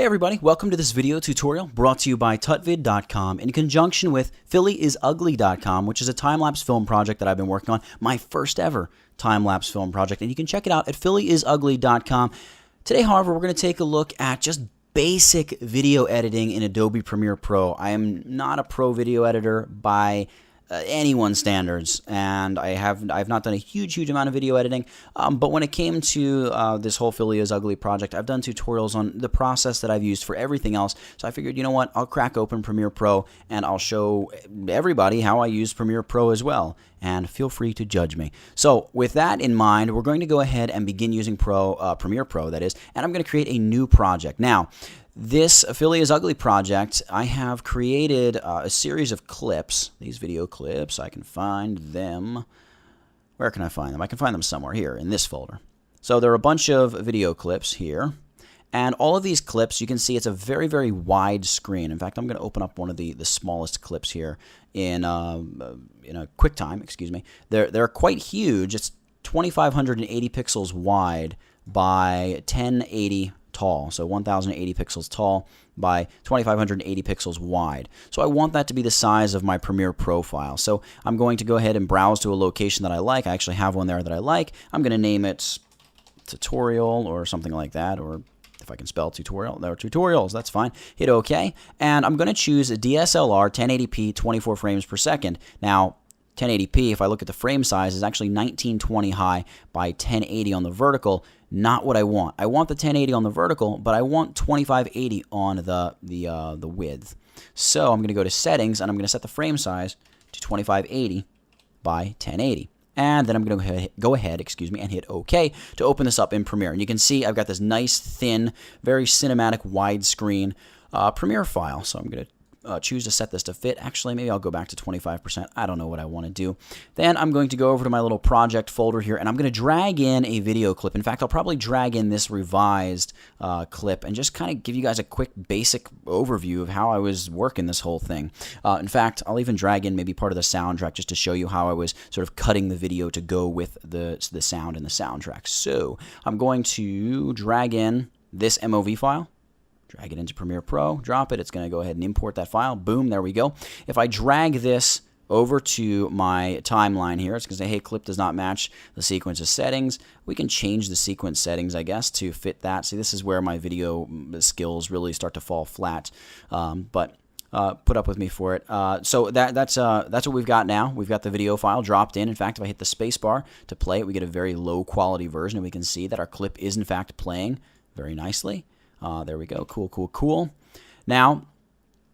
everybody, welcome to this video tutorial brought to you by tutvid.com in conjunction with phillyisugly.com, which is a time-lapse film project that I've been working on, my first ever time-lapse film project, and you can check it out at phillyisugly.com. Today, however, we're going to take a look at just basic video editing in Adobe Premiere Pro. I am not a pro video editor by anyone's standards, and I've not done a huge amount of video editing, but when it came to this whole Philly is Ugly project, I've done tutorials on the process that I've used for everything else, so I figured, you know what, I'll crack open Premiere Pro and I'll show everybody how I use Premiere Pro as well, and feel free to judge me. So with that in mind, we're going to go ahead and begin using Premiere Pro, that is, and I'm going to create a new project. Now, this Philly is Ugly project, I have created a series of clips, these video clips. I can find them. Where can I find them? I can find them somewhere here in this folder. So there are a bunch of video clips here, and all of these clips, you can see it's a very wide screen. In fact, I'm going to open up one of the smallest clips here in a QuickTime, excuse me. They're quite huge. It's 2580 pixels wide by 1080 tall, so 1080 pixels tall by 2580 pixels wide. So I want that to be the size of my Premiere profile. So I'm going to go ahead and browse to a location that I like. I actually have one there that I like. I'm going to name it tutorial or something like that, or if I can spell tutorial, there are tutorials, that's fine. Hit OK, and I'm going to choose a DSLR 1080p 24 frames per second. Now, 1080p, if I look at the frame size, is actually 1920 high by 1080 on the vertical. Not what I want. I want the 1080 on the vertical, but I want 2580 on the width. So I'm going to go to settings, and I'm going to set the frame size to 2580 by 1080. And then I'm going to go ahead, and hit OK to open this up in Premiere. And you can see I've got this nice, thin, very cinematic, widescreen Premiere file. So I'm going to choose to set this to fit. Actually, maybe I'll go back to 25%. I don't know what I want to do. Then I'm going to go over to my little project folder here, and I'm going to drag in a video clip. In fact, I'll probably drag in this revised clip and just kind of give you guys a quick basic overview of how I was working this whole thing. In fact, I'll even drag in maybe part of the soundtrack just to show you how I was sort of cutting the video to go with the sound and the soundtrack. So I'm going to drag in this MOV file. Drag it into Premiere Pro, drop it, it's going to go ahead and import that file. Boom, there we go. If I drag this over to my timeline here, it's going to say, hey, clip does not match the sequence's settings. We can change the sequence settings, I guess, to fit that. See, this is where my video skills really start to fall flat, but put up with me for it. So that's what we've got now. We've got the video file dropped in. In fact, if I hit the space bar to play it, we get a very low quality version, and we can see that our clip is in fact playing very nicely. There we go. Cool. Now,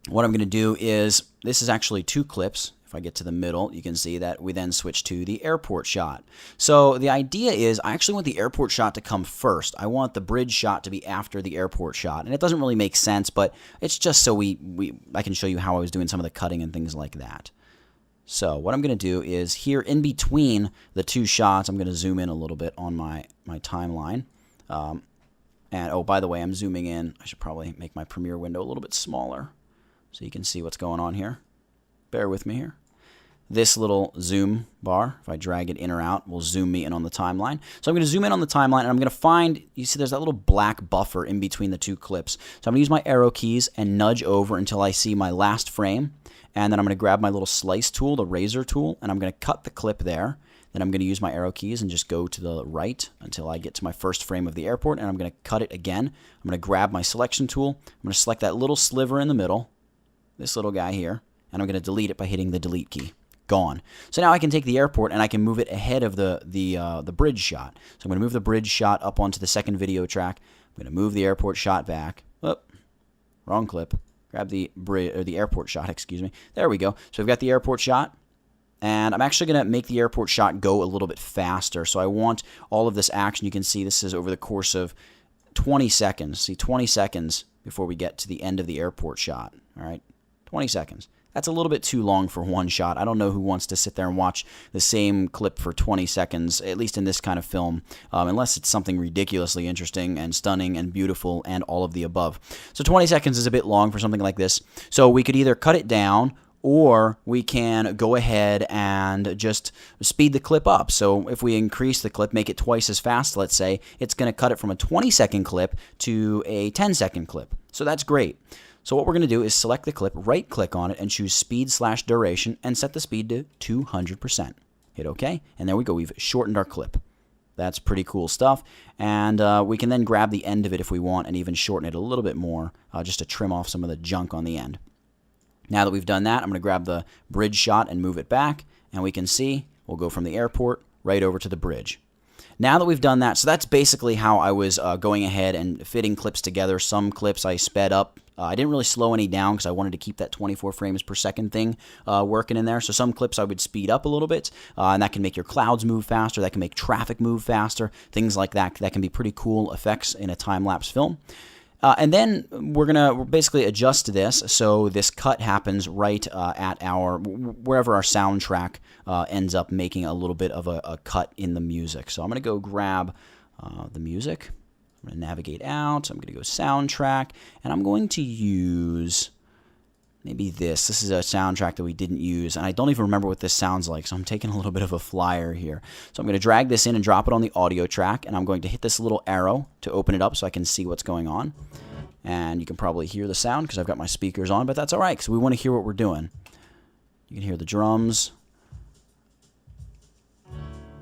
what I'm going to do is, this is actually two clips. If I get to the middle, you can see that we then switch to the airport shot. So the idea is, I actually want the airport shot to come first. I want the bridge shot to be after the airport shot. And it doesn't really make sense, but it's just so I can show you how I was doing some of the cutting and things like that. So what I'm going to do is, here in between the two shots, I'm going to zoom in a little bit on my timeline. And, oh, by the way, I'm zooming in. I should probably make my Premiere window a little bit smaller so you can see what's going on here. Bear with me here. This little zoom bar, if I drag it in or out, will zoom me in on the timeline. So I'm going to zoom in on the timeline, and I'm going to find, you see there's that little black buffer in between the two clips. So I'm going to use my arrow keys and nudge over until I see my last frame. And then I'm going to grab my little slice tool, the razor tool, and I'm going to cut the clip there. Then I'm going to use my arrow keys and just go to the right until I get to my first frame of the airport, and I'm going to cut it again. I'm going to grab my selection tool. I'm going to select that little sliver in the middle, this little guy here, and I'm going to delete it by hitting the delete key. Gone. So now I can take the airport and I can move it ahead of the bridge shot. So I'm going to move the bridge shot up onto the second video track. I'm going to move the airport shot back. Oh, wrong clip. Grab the airport shot, excuse me. There we go. So we've got the airport shot. And I'm actually going to make the airport shot go a little bit faster. So I want all of this action. You can see this is over the course of 20 seconds. See, 20 seconds before we get to the end of the airport shot. All right, 20 seconds. That's a little bit too long for one shot. I don't know who wants to sit there and watch the same clip for 20 seconds, at least in this kind of film, unless it's something ridiculously interesting and stunning and beautiful and all of the above. So 20 seconds is a bit long for something like this. So we could either cut it down, or we can go ahead and just speed the clip up. So if we increase the clip, make it twice as fast, let's say, it's going to cut it from a 20-second clip to a 10-second clip. So that's great. So what we're going to do is select the clip, right-click on it, and choose speed/duration, and set the speed to 200%. Hit OK, and there we go. We've shortened our clip. That's pretty cool stuff. And we can then grab the end of it if we want and even shorten it a little bit more just to trim off some of the junk on the end. Now that we've done that, I'm going to grab the bridge shot and move it back, and we can see we'll go from the airport right over to the bridge. Now that we've done that, so that's basically how I was going ahead and fitting clips together. Some clips I sped up. I didn't really slow any down because I wanted to keep that 24 frames per second thing working in there. So some clips I would speed up a little bit, and that can make your clouds move faster. That can make traffic move faster. Things like that. That can be pretty cool effects in a time-lapse film. And then we're going to basically adjust this so this cut happens right at wherever our soundtrack ends up making a little bit of a cut in the music. So I'm going to go grab the music. I'm going to navigate out. I'm going to go soundtrack, and I'm going to use maybe this. This is a soundtrack that we didn't use, and I don't even remember what this sounds like, so I'm taking a little bit of a flyer here. So I'm going to drag this in and drop it on the audio track, and I'm going to hit this little arrow to open it up so I can see what's going on. And you can probably hear the sound because I've got my speakers on, but that's all right because we want to hear what we're doing. You can hear the drums.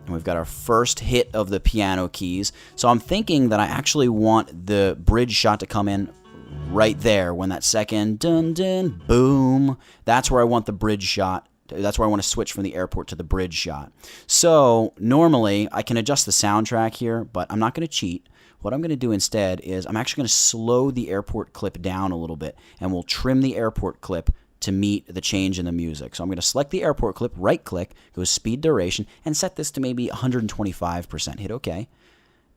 And we've got our first hit of the piano keys. So I'm thinking that I actually want the bridge shot to come in right there when that second dun dun boom. That's where I want the bridge shot. That's where I want to switch from the airport to the bridge shot. So normally I can adjust the soundtrack here, but I'm not going to cheat. What I'm going to do instead is I'm actually going to slow the airport clip down a little bit, and we'll trim the airport clip to meet the change in the music. So I'm going to select the airport clip, right-click, go speed duration, and set this to maybe 125%. Hit OK.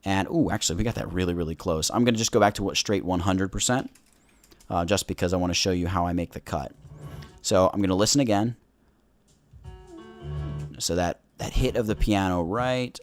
And, ooh, actually, we got that really, really close. I'm going to just go back to straight 100%, just because I want to show you how I make the cut. So I'm going to listen again. So that hit of the piano right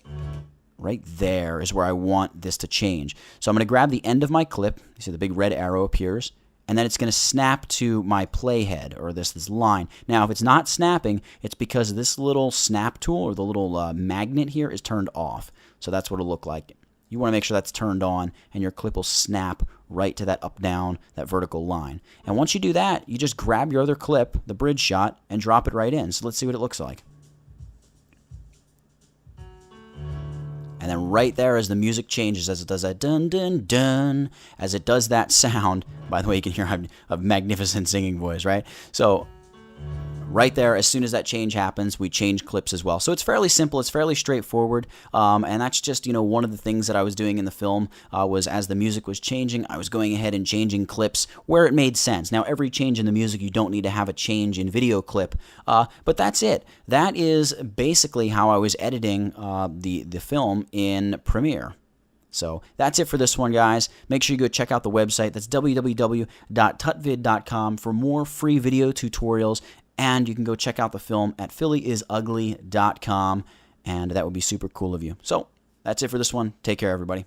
there is where I want this to change. So I'm going to grab the end of my clip. You see the big red arrow appears. And then it's going to snap to my playhead, or this line. Now, if it's not snapping, it's because this little snap tool, or the little magnet here, is turned off. So that's what it'll look like. You want to make sure that's turned on, and your clip will snap right to that up-down, that vertical line. And once you do that, you just grab your other clip, the bridge shot, and drop it right in. So let's see what it looks like. And then right there, as the music changes, as it does that dun dun dun, as it does that sound. By the way, you can hear I have a magnificent singing voice, right? So right there, as soon as that change happens, we change clips as well. So it's fairly simple. It's fairly straightforward. And that's just, one of the things that I was doing in the film was as the music was changing, I was going ahead and changing clips where it made sense. Now, every change in the music, you don't need to have a change in video clip. But that's it. That is basically how I was editing the film in Premiere. So that's it for this one, guys. Make sure you go check out the website. That's www.tutvid.com for more free video tutorials. And you can go check out the film at phillyisugly.com, and that would be super cool of you. So that's it for this one. Take care, everybody.